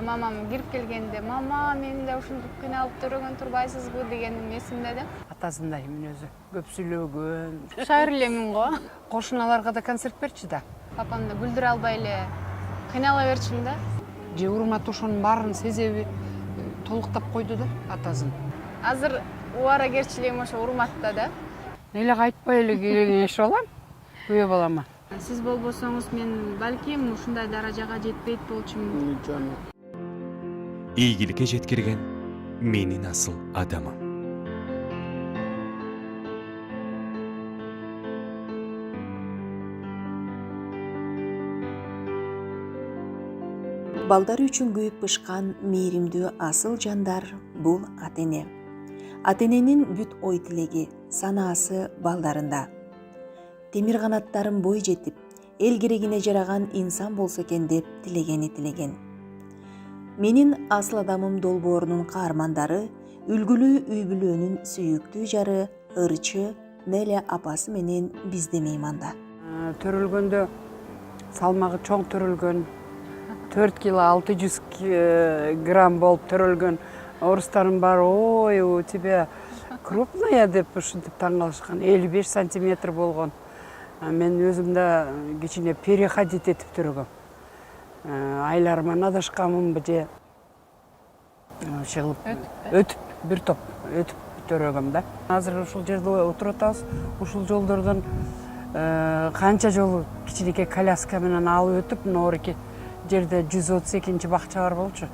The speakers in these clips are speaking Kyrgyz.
Мамам кирип келгенде, мама мен да ушинтип кыйналып төрөгөн турбайсызбы дегеним эсимде да. Атасындай мен өзү көп сүйлөгөн. Шайыр элемин го. Кошуналарга да концерт берчи да. Папамды күлдүрө албай эле кыйнала берчүмүн да. Же урмат ошонун баарын сезеби толуктап койду да атасын. Азыр убаракерчилигим ошо урматта да. Эле кайтпай эле кеңешип алам күйөө балама. Сиз болбосоңуз мен балким ушундай даражага жетпейт болчумун. Ийгиликке жеткирген менин асыл адамым. Балдары үчүн күйүп бышкан мээримдүү асыл жандар бул ата-эне. Ата-эненин бүт ой тилеги, санаасы балдарында. Темир канаттарын бой жетип, эл керегине жараган инсан болсо экен деп тилеген. Менин асыл адамым долбоорунун каармандары үлгүлүү үй бүлөнүн сүйүктүү жары ырчы Неля апасы менен бизде мейманда. Төрөлгөндө салмагы чоң төрөлгөн, 4 кило 600 грамм болуп төрөлгөн орустардын баары ой у тебя крупная деп ушинтип таң калышкан. 55 сантиметр болгон. Мен өзүм да кичине переходить этип төрөгөм. Айларыман адашканмынбы же өтүп бир топ өтүп төрөгөм да. Азыр ушул жерде отуруп атабыз. Ушул жолдордон канча жолу кичинекей коляска менен алып өтүп, норики жерде 132 бакча бар болчу.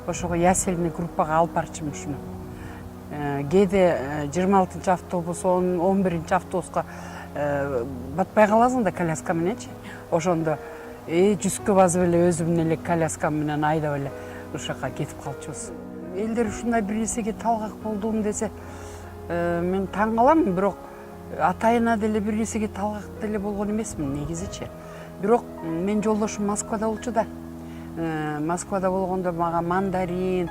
Ошого ясельный группага алып барчумун ушуну. Кээде 26 автобус, 11 автобуска батпай каласың да коляска мененчи. Ошондо жүзгө басып эле өзүмдүн эле коляскам менен айдап эле ушул жака кетип калчубуз. Элдер ушундай бир нерсеге талгак болдум десе, мен таң калам, бирок атайына деле бир нерсеге талгак деле болгон эмесмин негизичи. Бирок мен жолдошум Москвада болчу да. Москвада болгондо мага мандарин,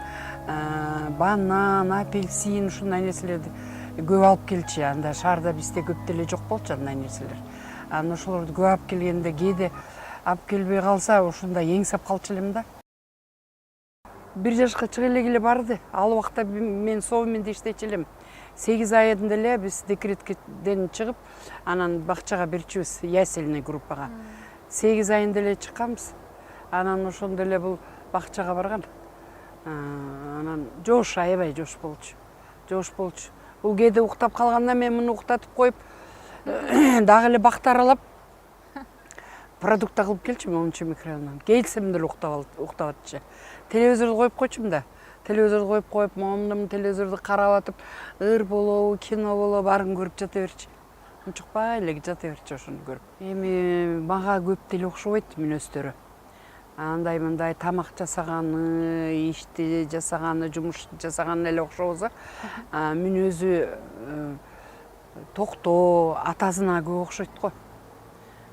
банан, апельсин ушундай нерселерди көп алып келчи. Анда шаарда бизде көп деле жок болчу андай нерселер. Анан ошолорду көп алып келгенде кээде алып келбей калса ушундай эңсеп калчу элем да. 1 жашка чыга элегиле барды. Ал убакта мен Совменде иштечү элем. 8 айында эле биз декреттен чыгып, анан бакчага берчүбүз, ясельный группага. 8 айында эле чыкканбыз. Анан ошондо эле бул бакчага барган. Анан жош, аябай жош болчу. Бул кээде уктап калганда мен муну уктатып коюп, дагы эле бакты аралап продукт кылып келчүмүн 10 микрорайонунан. Келсем деле уктап атчы. Телевизорду коюп койчумун да. Телевизорду коюп, момдум телевизорду карап атып, ыр болобу, кино болобу, баарын көрүп жата берчи. Унчукпай эле жата берчи ошону көрүп. Эми мага көп деле окшобойт мүнөздөрү. Андай мындай тамак жасаганы, ишти жасаганы, жумуш жасаганы эле окшобосо, мүнөзү токтоо, атасына көп окшойт го.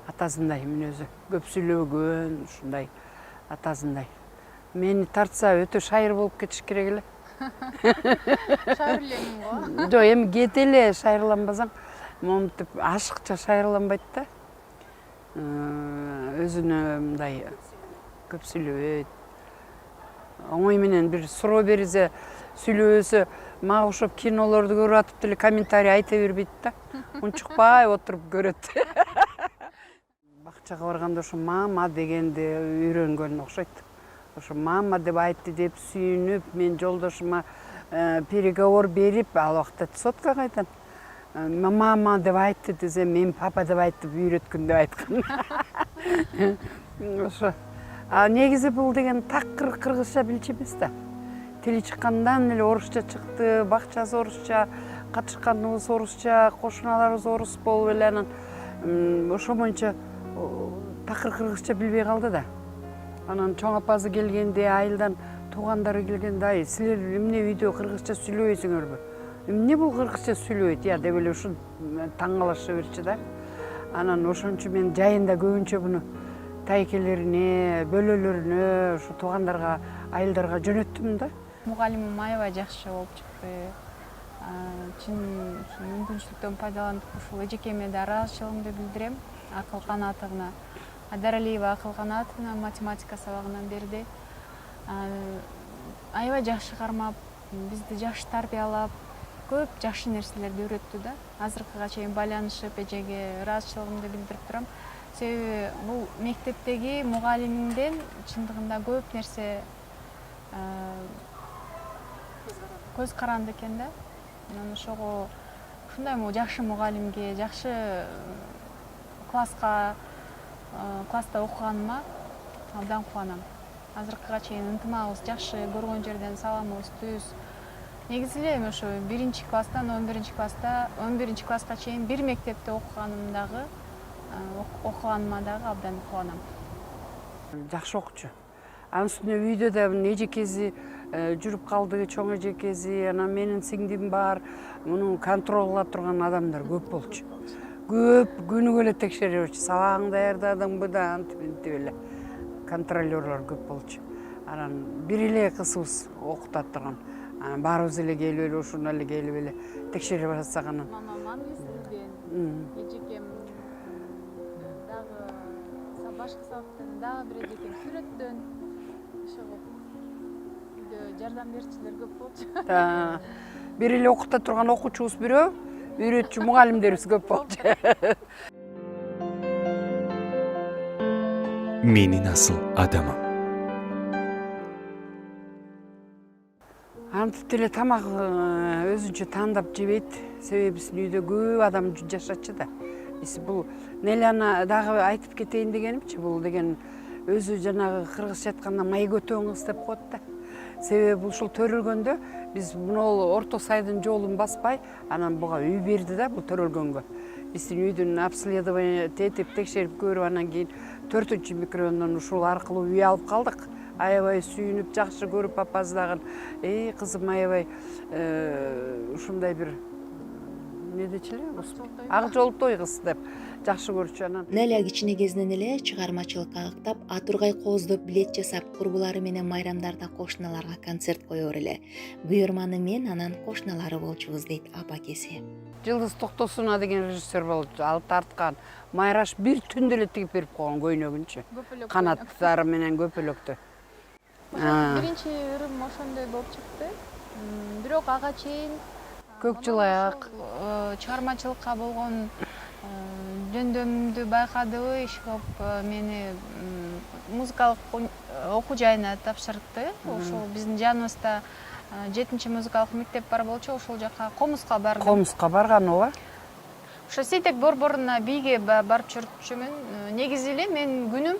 Атасындай мүнөзү, көп сүйлөгөн, ушундай атасындай. Мени тартса өтө шайыр болуп кетиш керек эле. Шайыр элемин го. Жок, эми кээде эле шайырланбасаң, момнтип ашыкча шайырланбайт да. Өзүнө мындай көп сүйлөбөйт. Оңой менен бир суроо берсе, сүйлөбөсө, мага окшоп кинолорду көрүп атып деле комментарий айта бербейт да. Унчукпай отуруп көрөт. Бакчага барганда ошо мама дегенди үйрөнгөн окшойт. Ошо мама деп айтты деп сүйүнүп, мен жолдошума переговор берип, ал убакта сотка кайдан. Мама деп айтты десе, мен папа деп айтып үйрөткүн деп айткан. Ошо. Негизи бул деген такыр кыргызча билчү эмес да. Тили чыккандан эле орусча чыкты, бакчасы орусча, катышканыбыз орусча, кошуналарыбыз орус болуп эле анан ошо боюнча такыр кыргызча билбей калды да. Анан чоң апасы келгенде, айылдан туугандары келгенде, ай, силер эмне үйдө кыргызча сүйлөбөйсүңөрбү? Эмне бул кыргызча сүйлөбөйт? Я деп эле ушун таң калыша берчи да. Анан ошончо мен жайында көбүнчө буну тайкелерине, бөлөлөрүнө, ушу туугандарга, айылдарга жөнөттүм да. Мугалимим аябай жакшы болуп чыкты. Чын мүмкүнчүлүктөн пайдаланып ушул эжекеме да ыраазычылыгымды билдирем. Акыл канатовна, Адаралиева Акыл Канатовна математика сабагынан берди. аябай жакшы кармап, бизди жакшы тарбиялап, көп жакшы нерселерди үйрөттү да. Азыркыга чейин байланышып, эжеге ыраазычылыгымды билдирип турам. Себеби бул мектептеги мугалимимден чындыгында көп нерсе көз каранды экен да. Анан ошого ушундай жакшы мугалимге, жакшы класста окуганыма абдан кубанам. Азыркыга чейин ынтымагыбыз жакшы, көргөн жерден саламыбыз түз. Негизи эле ошо 1-класстан 11-класска чейин бир мектепте окуганыма дагы абдан кубанам. Жакшы окуучу. Анын үстүнө үйдө да эжекеси жүрүп калды, чоң эжекеси, анан менин сиңдим бар. Муну контролдоп турган адамдар көп болчу. Көп күнүгө эле текшерүүчү, сабагыңды даярдадыңбы да антип эле. Контролёрлор көп болчу. Анан бир эле кызыбыз окутат турган. Баарыбыз эле келип эле, ушуну эле келип эле текшере баштасак анан. Мамам англис тилден, эжекем дагы башкы сабактан дагы бир эжекем сүрөттөн. Ошого үйдө жардам берүүчүлөр көп болчу. Бир эле окута турган окуучубуз бирөө, үйрөтчү мугалимдерибиз көп болчу. Менин асыл адамым. Антип деле тамак өзүнчө тандап жебейт. Себеби биздин үйдө көп адам жашачу да. Биз бул Нелана дагы айтып кетейин дегенимчи, бул деген өзү жанагы кыргызча айтканда май көтөн кыз деп коет да. Себеби ушул төрөлгөндө биз муну орто сайдын жолун баспай, анан буга үй берди да, бул төрөлгөнгө. Биздин үйдүн обследование этип текшерип көрүп, анан кийин 4-микрорайондон ушул аркылуу үй алып калдык. Аябай сүйүнүп, жакшы көрүп апаздагын. Кызым аябай ушундай бир эмне дечи эле? Ак жолтой кыз деп жакшы көрчү анан. Неля кичине кезинен эле чыгармачылыкка ыктап, Атургай кооздоп билет жасап, курбулары менен майрамдарда кошуналарга концерт коёр эле. Буйырманы мен анан кошуналары болчубуз дейт апакеси. Жылдыз Токтосуна деген режиссер болчу, ал тарткан. Майраш бир түндө эле тигип берип койгон көйнөгүнчү. Канаттары менен көпөлөктү. Биринчи ырым ошондой болуп чыкты. Бирок ага чейин Көк жыл аяк чыгармачылыкка болгон жөндөмүмдү байкадыбы, ишкоп мени музыкалык окуу жайына тапшыртты. Ошол биздин жаныбызда 7-музыкалык мектеп бар болчу, ошол жака Комуска бардым. Комуска барган ооба. Ошо Сейтек борборуна бийге барып жүрчүмүн. Негизи эле менин күнүм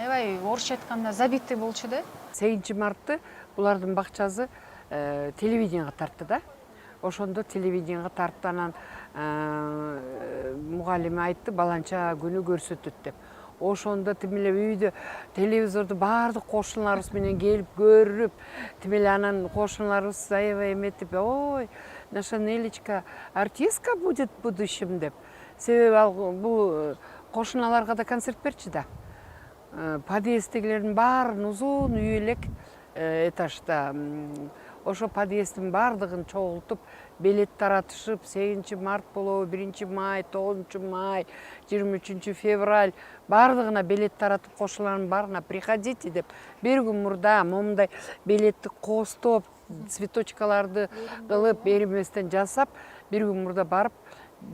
аябай орусча айтканда забитый болчу да. 8-мартты булардын бакчасы телевиденияга тартты да. Ошондо телевиденияга тартты, анан мугалими айтты, баланча күнү көрсөтөт деп. Ошондо тим эле үйдө телевизорду баардык кошуналарыбыз менен келип көрүп, тим эле анан кошуналарыбыз аябай эметип, ой, наша Нелечка артистка будет в будущем деп. Себеби ал бул кошуналарга да концерт берчү да. Подъезддегилердин баарын узун үй элек этажда. Ошо подъезддин баардыгын чогултуп, билет таратышып, 8-март болобу, 1-май, 9-май, 23-февраль баардыгына билет таратып, кошулардын баарына приходите деп. Бир күн мурда момундай билетти коостоп, цветочкаларды кылып, бериместен жасап, бир күн мурда барып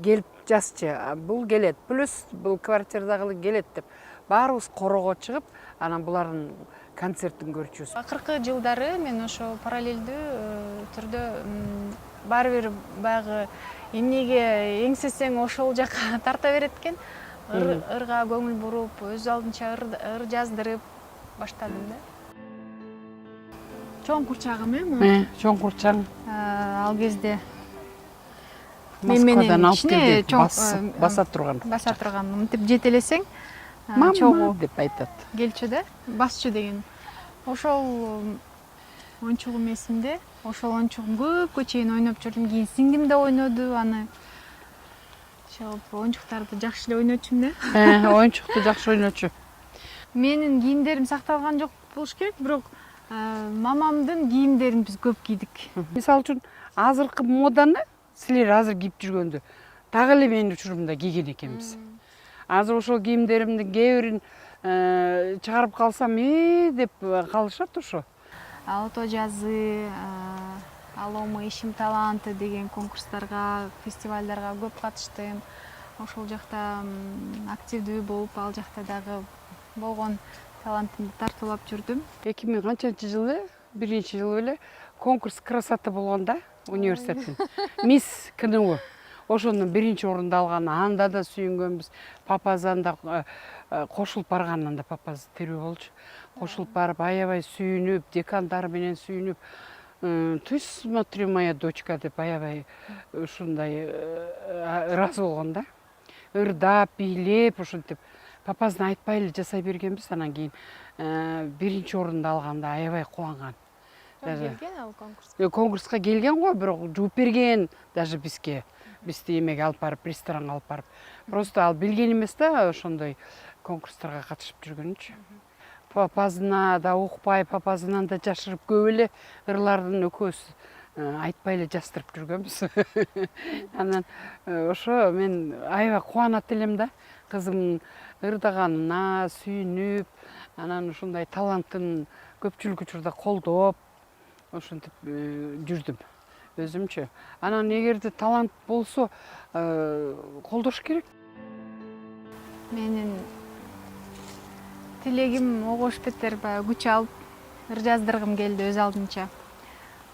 келип жазчы. Бул келет, плюс бул квартирадагы келет деп. Баарыбыз корого чыгып, анан булардын концертин көрчүбүз. Акыркы жылдары мен ошо параллелдүү түрдө баары бир баягы эмнеге эңсесең ошол жака тарта берет экен. Ырга көңүл буруп, өз алдынча ыр жаздырып баштадым да. Чоң курчагым Чоң курчаң. Ал кезде Москвадан алып келди, баса турган. Баса турган. Мынтип жетелесең, мама деп айтат. Келчү да, басчу деген. Ошол оюнчугум эсимде. Ошол оюнчугум көпкө чейин ойноп жүрдүм. Кийин сиңдим да ойноду аны. Оюнчуктарды жакшы эле ойночумун да. Оюнчукту жакшы ойночу. Менин кийимдерим сакталган жок болуш керек, бирок мамамдын кийимдерин биз көп кийдик. Мисалы үчүн азыркы моданы силер азыр кийип жүргөндө дагы эле менин учурумда кийген экенбиз. Азыр ошол кийимдеримдин кээ бирин чыгарып калсам деп калышат ошо. Ото жазы, алому ишим таланты деген конкурстарга, фестивалдарга көп катыштым. Ошол жакта активдүү болуп, ал жакта дагы болгон талантымды тартуулап жүрдүм. 2000 канчанчы жылы, 1-жылы эле конкурс красота болгон да университеттин. Мисс КНУ. Ошонун 1-орунду алган, анда да сүйүнгөнбүз. Папазан да кошулуп барганында, папаз тирүү болчу. Кошулуп барып, аябай сүйүнүп, декандар менен сүйүнүп, ты смотри, моя дочка деп аябай ушундай ыраазы болгон да. Ырдап, бийлеп, ушинтип папазына айтпай эле жасай бергенбиз. Анан кийин 1-орунду алганда аябай кубанган. Келген ал конкурска. Конкурска келген го, бирок жууп берген даже бизге. Бизди эмеге алып барып, ресторанга алып барып. Просто ал билген эмес да, ошондой конкурстарга катышып жүргөнүчү. Папазына да укпай, папазынан да жашырып көп эле ырлардын экөөбүз айтпай эле жастырып жүргөнбүз. Анан ошо мен аябай кубанат элем да, кызымдын ырдаганына сүйүнүп, анан ушундай талантын көпчүлүк учурда колдоп, ошентип жүрдүм өзүмчү. Анан эгерде талант болсо, колдош керек. Менин тилегим огош бетер күч алып, ыр жаздыргым келди өз алдынча.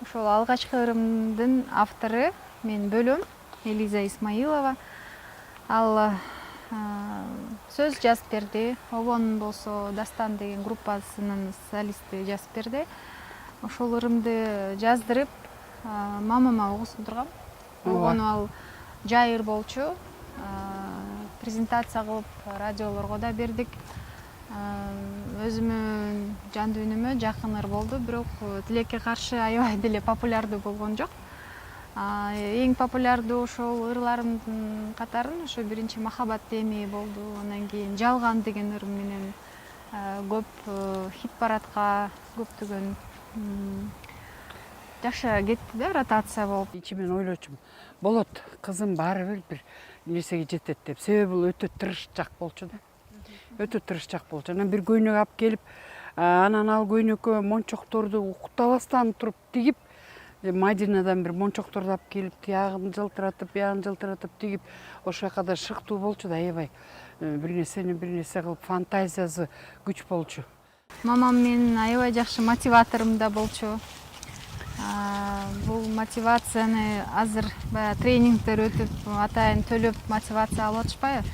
Ошол алгачкы ырымдын автору мен бөлөм, Элиза Исмаилова. Ал сөз жазып берди. Обон болсо Дастан деген группасынын солисти жазып берди. Ошол ырымды жаздырып, мамама угуштургам. Обону ал жай ыр болчу. Презентация кылып радиолорго да бердик. Өзүмүн жан дүйнөмө жакын ыр болду, бирок тилекке каршы аябай деле популярдуу болгон жок. Эң популярдуу ошол ырларымдын катарын ошо биринчи Махаббат деми болду. Анан кийин Жалган деген ырым менен көп хит парадка, көптөгөн жакшы кетти да, ротация болуп. Ичимен ойлочумун, болот, кызым баары бир нерсеге жетет деп. Себеби бул өтө тырышчак болчу да. Өтө тырышчак болчу. Анан бир көйнөк алып келип, анан ал көйнөккө мончокторду уктабастан туруп тигип, Мадинадан бир мончокторду алып келип, тиягын жылтыратып, биягын жылтыратып тигип, ошол жака да шыктуу болчу да, аябай бир нерсени бир нерсе кылып, фантазиясы күч болчу. Мамам менин аябай жакшы мотиваторум да болчу. Бул мотивацияны азыр тренингдер өтүп, атайын төлөп мотивация алып атышпайбы?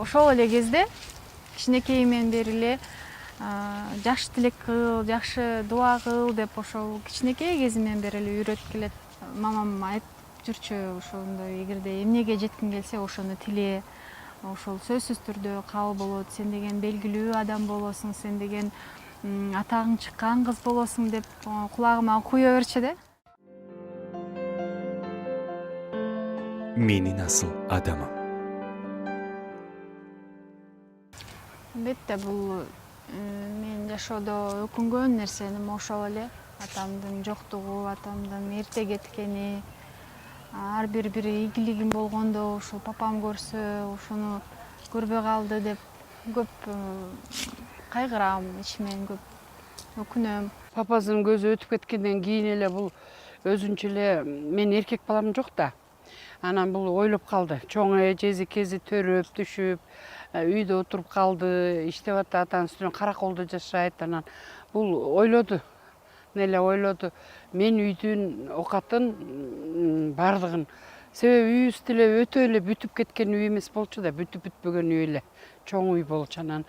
Ошол эле кезде кичинекейимден бери эле жакшы тилек кыл, жакшы дуа кыл деп ошол кичинекей кезимден бери эле үйрөтүп келет. Мамам айтып жүрчү, ошондой эгерде эмнеге жеткиң келсе, ошону тиле. Ошол сөзсүз түрдө кабыл болот. Сен деген белгилүү адам болосуң, сен деген атагың чыккан кыз болосуң деп кулагыма куя берчү да. Менин асыл адамым. Албетте бул мен жашоодо өкүнгөн нерсеним ошол эле. Атамдын жоктугу, атамдын эрте кеткени, ар бир ийгилигим болгондо ушул папам көрсө, ошону көрбөй калды деп көп кайгырам, ичимен көп өкүнөм. Папасынын көзү өтүп кеткенден кийин эле бул өзүнчө эле, мен эркек балам жок да. Анан бул ойлоп калды. Чоң эжеси кези төрөп, түшүп, үйдө отуруп калды, иштеп атат, атанын үстүнө Караколдо жашайт. Анан бул ойлоду. Неле ойлоду. Мен үйдүн окатын бардыгын, себеби үйүбүз деле өтө эле бүтүп кеткен үй эмес болчу да, бүтүп бүтпөгөн үй эле. Чоң үй болчу. Анан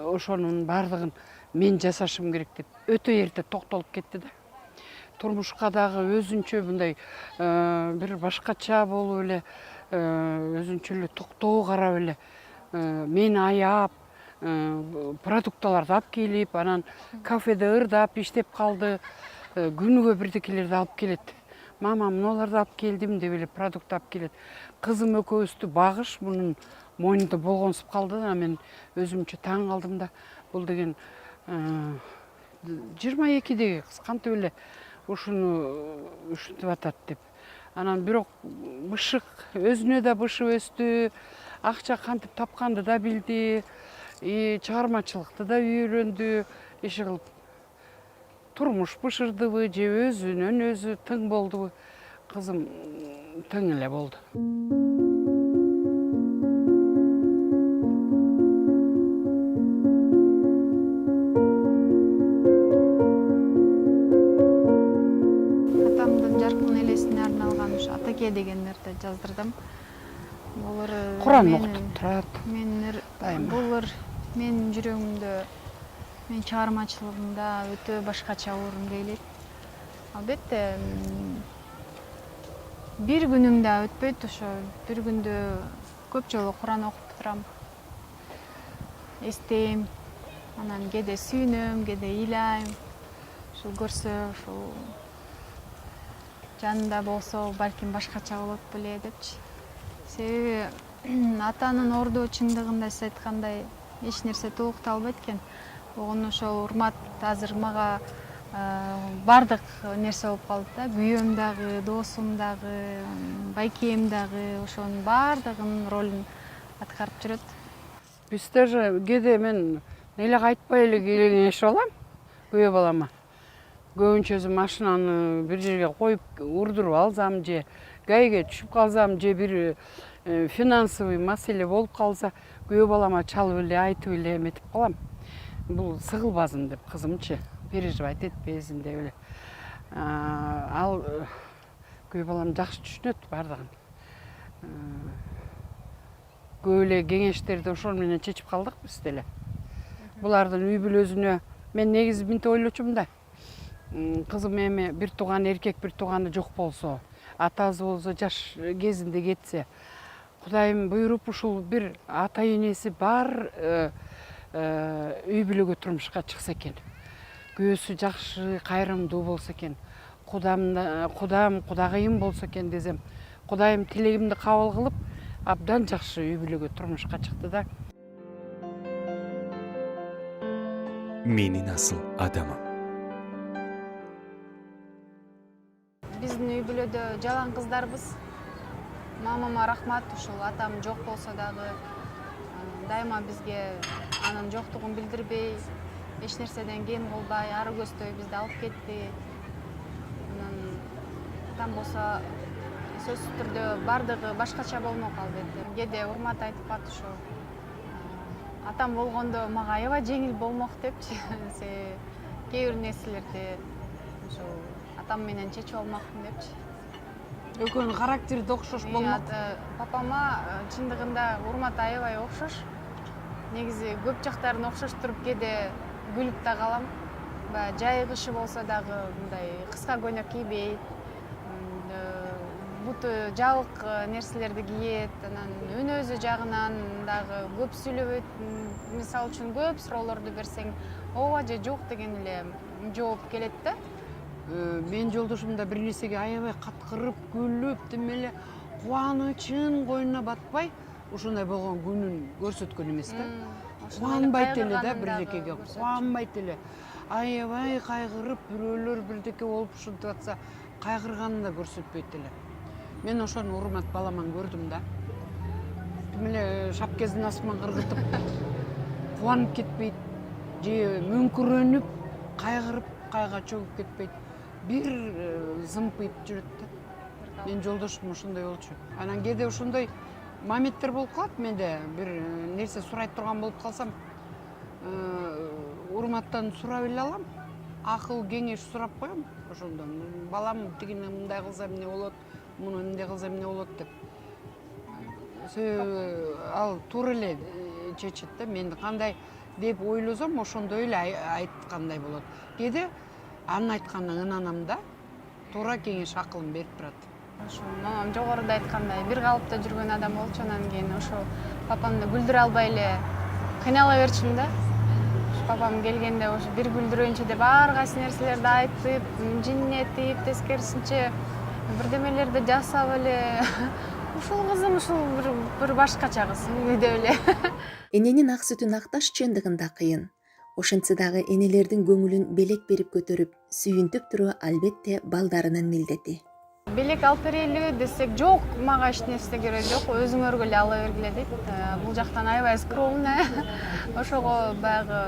ошонун бардыгын мен жасашым керек деп өтө эрте токтолуп кетти да. Турмушка дагы өзүнчө мындай бир башкача болуп эле, өзүнчө эле токтоо карап эле мени аяп, продукталарды алып келип, анан кафеде ырдап иштеп калды. Күнүгө бирдекелерди алып келет. Мама, мыналарды алып келдим деп эле продукт алып келет. Кызым экөөбүздү багыш мунун мойнунда болгонсуп калды да, мен өзүмчө таң калдым да. Бул деген 22-деги кыз кантип эле ушуну ушинтип атат деп. Анан бирок бышык, өзүнө да бышып өстү, акча кантип тапканды да билди. чыгармачылыкты да үйрөндү, иши кылып турмуш бышырдыбы же өзүнөн өзү тың болдубу? Кызым тың эле болду. Атамдын жаркын элесине арналган ушу Атаке дегендерди жаздырдым. Булар Куран окутуп турат. булар менин жүрөгүмдө, менин чыгармачылыгымда өтө башкача орун ээлейт. Албетте, бир күнүм да өтпөйт, ошо бир күндө көп жолу Куран окуп турам. Эстейм, анан кээде сүйүнөм, кээде ыйлайм. Ушул көрсө, ушул жанында болсо балким башкача болот беле депчи. Себеби атанын орду чындыгында сиз айткандай эч нерсе толукталбайт экен. Огону ошол урмат азыр мага бардык нерсе болуп калды да. Күйөөм дагы, доосум дагы, байкем дагы ошонун бардыгынын ролун аткарып жүрөт. Биз даже кээде мен эле кайтпай эле кеңешип алам күйөө балама. Көбүнчө өзү машинаны бир жерге коюп урдуруп алсам же гайге түшүп калсам же бир финансовый маселе болуп калса күйөө балама чалып эле айтып эле эметип калам. Бул сыгылбасын деп кызымчы переживать этпесин деп эле. Ал күйөө балам жакшы түшүнөт бардыгын. Көп эле кеңештерди ошол менен чечип калдык биз деле. Булардын үй бүлөсүнө мен негизи мынтип ойлочумун да. Кызым эми бир тууган эркек, бир тууганы жок болсо, атасы болсо жаш кезинде кетсе, Кудайым буйруп ушул бир ата энеси бар үй бүлөгө турмушка чыкса экен. Күйөөсү жакшы, кайрымдуу болсо экен. Кудам, кудагыйым болсо экен десем, Кудайым тилегимди кабыл кылып, абдан жакшы үй бүлөгө турмушка чыкты да. Менин асыл адамым. Биздин үй бүлөдө жалаң кыздарбыз. Мамама рахмат, ушул атам жок болсо дагы дайыма бизге анын жоктугун билдирбей, эч нерседен кем кылбай, ары көздөй бизди алып кетти. Анан атам болсо сөзсүз түрдө бардыгы башкача болмок албетте. Кээде урмат айтып калат ушу. Атам болгондо мага аябай жеңил болмок депчи. Кээ бир нерселерди ошо атам менен чечип алмакмын депчи. Экөөнүн характери да окшош болмок. Папама чындыгында урмат аябай окшош. Негизи көп жактарын окшош туруп кээде күлүп да калам. Баягы жай кышы болсо дагы мындай кыска көйнөк кийбейт. Буту жабык нерселерди кийет, анан үнөзү жагынан дагы көп сүйлөбөйт. Мисалы үчүн көп суроолорду берсең, ооба же жок деген эле жооп келет да. Мен жолдошум да бир нерсеге аябай каткырып, күлүп, демеле кубанычын койнуна батпай, ушундай болгон күнүн көрсөткөн эмес да. Кубанбайт эле да бирдекеге, кубанбайт эле. Аябай кайгырып, бирөөлөр бирдеке болуп ушинтип атса, кайгырганын да көрсөтпөйт эле. Мен ошону урмат баламан көрдүм да. Демеле шапкесин астынан кыргытып, кубанып кетпейт, же мүңкүрөнүп, кайгырып, кайга чөгүп кетпейт. Бир зымпыйып жүрөт да. Мен жолдошум ошондой болчу. Анан кээде ошондой моменттер болуп калат менде. Бир нерсе сурайт турган болуп калсам, урматтан сурап эле алам. Акыл кеңеш сурап коем ошондо. Балам тигини мындай кылса эмне болот, муну эмне кылса эмне болот деп. Себеби ал туура эле чечет да. Мен кандай деп ойлосом, ошондой эле айткандай болот. Кээде анын айтканына ынанам да, туура кеңеш акылын берип турат. Ошо мамам жогоруда айткандай, бир калыпта жүргөн адам болчу, анан кийин ошо папамды күлдүрө албай эле кыйнала берчүмүн да. Папам келгенде ошо бир күлдүрөйүнчү деп ар кайсы нерселерди айтып, жиннетип, тескерисинче бирдемелерди жасап эле. Ушул кызым ушул бир башкача кыз деп эле. Эненин ак сүтүн акташ чындыгында кыйын. Ошентсе дагы энелердин көңүлүн белек берип көтөрүп, сүйүнтүп туруу албетте балдарынын милдети. белек алып берели десек, жок, мага эч нерсе кереги жок, өзүңөргө эле ала бергиле дейт. Бул жактан аябай скромно. Ошого баягы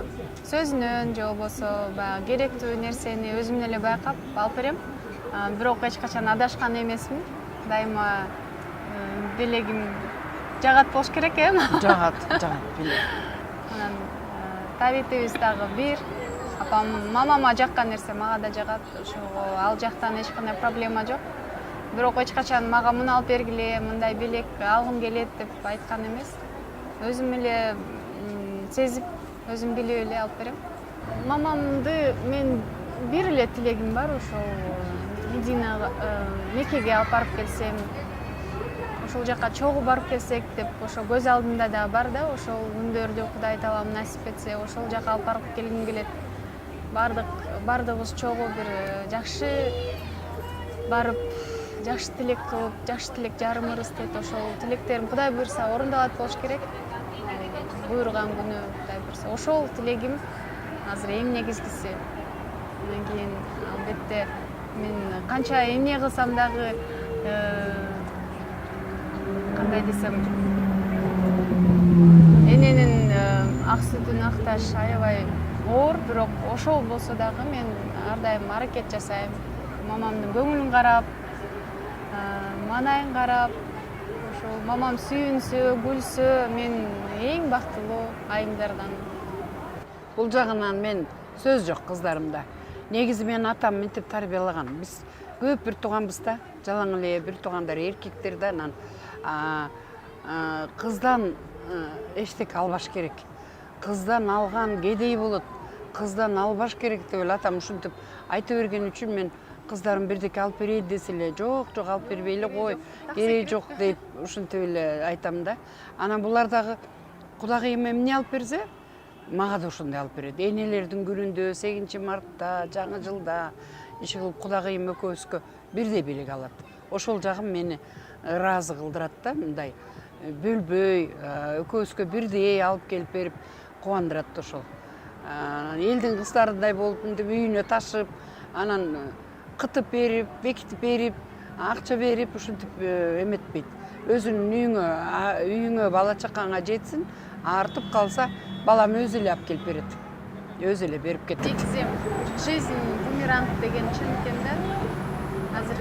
сөзүнөн же болбосо баягы керектүү нерсени өзүм эле байкап алып берем. Бирок эч качан адашкан эмесмин. Дайыма белегим жагат болуш керек, Жагат белек. Анан табитибиз дагы бир. Апам, мамама жаккан нерсе мага да жагат. Ошого ал жактан эч кандай проблема жок. Бирок эч качан мага муну алып бергиле, мындай белек алгым келет деп айткан эмес. Өзүм эле сезип, өзүм билип эле алып берем. Мамамды мен бир эле тилегим бар, ошол Мединага, Меккеге алып барып келсем, ошол жака чогуу барып келсек деп, ошо көз алдымда да бар да, ошол күндөрдү Кудай таалам насип этсе, ошол жака алып барып келгим келет. Бардыгыбыз чогуу бир жакшы барып, жакшы тилек кылып, жакшы тилек жарымырыз дейт. Ошол тилектерим Кудай буйрса орундалат болуш керек. Буйруган күнү Кудай буйрса. Ошол тилегим азыр эң негизгиси. Андан кийин албетте мен канча эмне кылсам дагы кандай десем, эненин ак сүтүн акташ аябай оор, бирок ошол болсо дагы мен ар дайым аракет жасайм. Мамамдын көңүлүн карап, маанайын карап, ошол мамам сүйүнсө, күлсө, мен эң бактылуу айымдардан. Бул жагынан мен сөз жок кыздарымда. Негизи мен атам мынтип тарбиялаган. Биз көп бир тууганбыз да, жалаң эле бир туугандар эркектер да, анан кыздан эчтеке албаш керек. Кыздан алган кедей болот. Кыздан албаш керек деп эле атам ушинтип айта берген үчүн мен кыздарым бирдеке алып берейин десе эле, жок алып бербей эле кой, кереги жок деп ушинтип эле айтам да. Анан булар дагы Кудагыйым эмне алып берсе, мага да ошондой алып берет. Энелердин күнүндө, 8 мартта, жаңы жылда иши кылып Кудагыйым экөөбүзгө бирдей белек алат. Ошол жагым мени ыраазы кылдырат да, мындай бөлбөй, экөөбүзгө бирдей алып келип берип кубандырат ошол. Элдин кыздарындай болуп, мынтип үйүнө ташып, анан кытып берип, бекитип берип, акча берип, ушинтип эметпейт. Өзүнүн үйүңө бала чакаңа жетсин, артып калса, балам өзү эле алып келип берет. Өзү эле берип кетет. Негизи жизнь бумеранг деген чын экен да. Азыр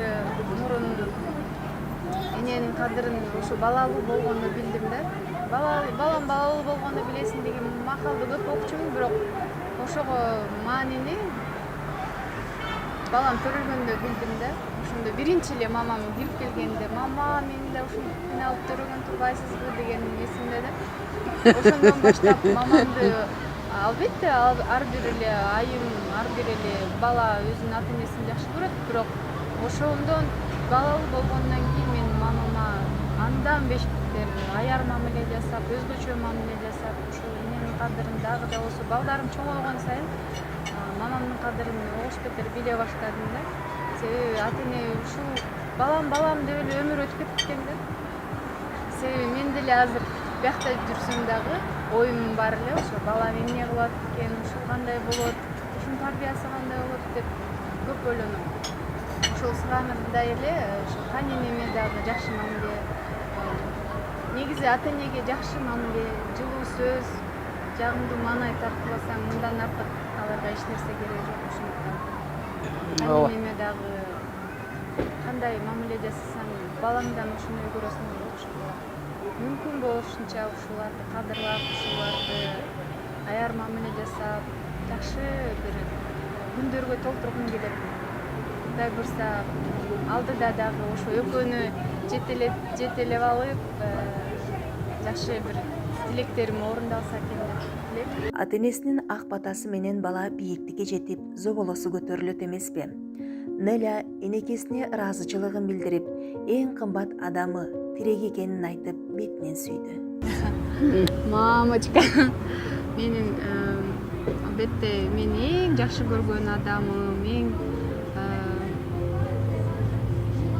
мурун эненин кадырын ушу балалуу болгондо билдим да. Балам балалуу болгондо билесиң деген макалды көп окучумун, бирок ошого маанини балам төрөлгөндө билдим да. Ошондо биринчи эле мамам кирип келгенде, мама, мени да ушинтип кыйналып төрөгөн турбайсызбы деген эсимде да. Ошондон баштап мамамды албетте ар бир эле айым, ар бир эле бала өзүнүн ата энесин жакшы көрөт, бирок ошондон балалуу болгондон кийин мен мамама андан бештер аяр мамиле жасап, өзгөчө мамиле жасап, ушул эненин кадырын дагы да болсо балдарым чоңойгон сайын мамамдын кадырын ош бетер биле баштадым да. Себеби ата эне ушул балам деп эле өмүр өтүп кеткен да. Себеби мен деле азыр биякта жүрсөм дагы оюм бар эле, ошо балам эмне кылат экен, ушул кандай болот, ушунун тарбиясы кандай болот деп көп ойлоном. Ошол сыгамырдай эле ошо каненеме дагы жакшы мамиле. Негизи ата энеге жакшы мамиле, жылуу сөз, жагымдуу маанай тартууласаң, мындан артык аларга эч нерсе кереги жок. Ошондуктан каненеме дагы кандай мамиле жасасаң, балаңдан ошондой көрөсүң деп ошого мүмкүн болушунча ушуларды кадырлап, ушуларды аяр мамиле жасап, жакшы бир күндөргө толтургум келет. Кудай буйрса алдыда дагы ошо экөөнү жетелеп алып, жакшы бир тилектерим орундалса экен деп тилейм. Ата энесинин ак батасы менен бала бийиктикке жетип, зоболосу көтөрүлөт эмеспи? Неля энекесине ыраазычылыгын билдирип, эң кымбат адамы, тиреги экенин айтып, бетинен сүйдү. Мамочка, менин албетте мен эң жакшы көргөн адамым,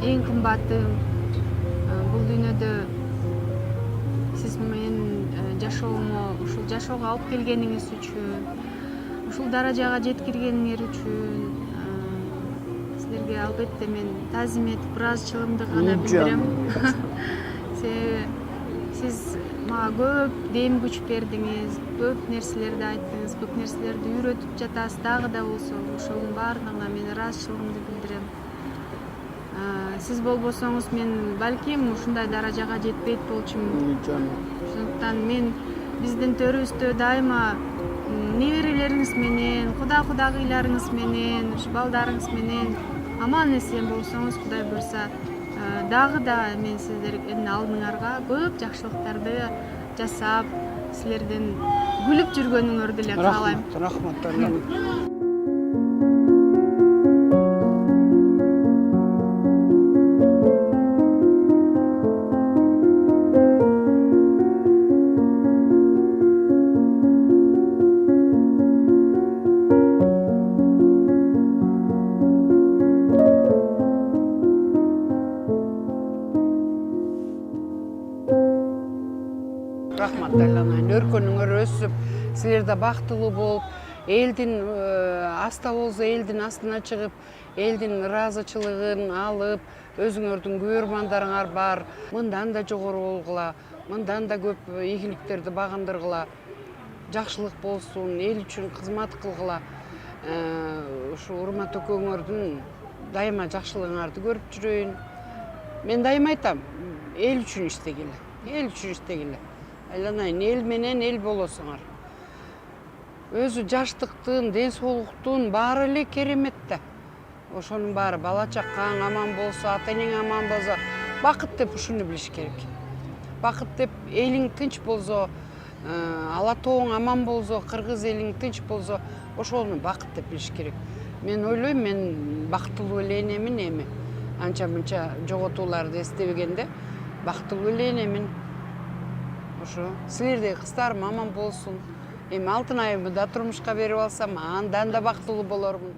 эң кымбатым. Бул дүйнөдө сиз менин жашоомо, ушул жашоого алып келгениңиз үчүн, ушул даражага жеткиргениңер үчүн силерге албетте мен таазим этип ыраазычылыгымды гана билдирем. Себеби сиз мага көп дем күч бердиңиз, көп нерселерди айттыңыз, көп нерселерди үйрөтүп жатасыз дагы да болсо. Ошонун баардыгына мен ыраазычылыгымды билдирем. Сиз болбосоңуз мен балким ушундай даражага жетпейт болчумун. Ошондуктан мен биздин төрүбүздө дайыма неберелериңиз менен, кудагыйларыңыз менен, ушу балдарыңыз менен аман эсен болсоңуз, Кудай буйрса, дагы да мен сиздердин алдыңарга көп жакшылыктарды жасап, силердин күлүп жүргөнүңөрдү эле каалайм. Рахмат. Рахмат айланайын. Өркөнүңөр өсүп, силер да бактылуу болуп, элдин аста болсо элдин астына чыгып, элдин ыраазычылыгын алып, өзүңөрдүн көрмандарыңар бар. Мындан да жогору болгула, мындан да көп ийгиликтерди багындыргыла, жакшылык болсун, эл үчүн кызмат кылгыла. Ушу Урмат экөөңөрдүн дайыма жакшылыгыңарды көрүп жүрөйүн. Мен дайыма айтам, эл үчүн иштегиле, эл үчүн иштегиле. Айланайын, эл менен эл болосуңар. Өзү жаштыктын, ден соолуктун баары эле керемет да. Ошонун баары бала чакаң аман болсо, ата-энең аман болсо, бакыт деп ушуну билиш керек. Бакыт деп элиң тынч болсо, ала тоң аман болсо, кыргыз элиң тынч болсо, ошону бакыт деп билиш керек. Мен ойлойм, мен бактылуу эле энемин эми. Анча-мынча жоготууларды эстебегенде бактылуу эле энемин. Ошо силердей кыздарым аман болсун. Эми алтын айымды да турмушка берип алсам, андан да бактылуу болормун.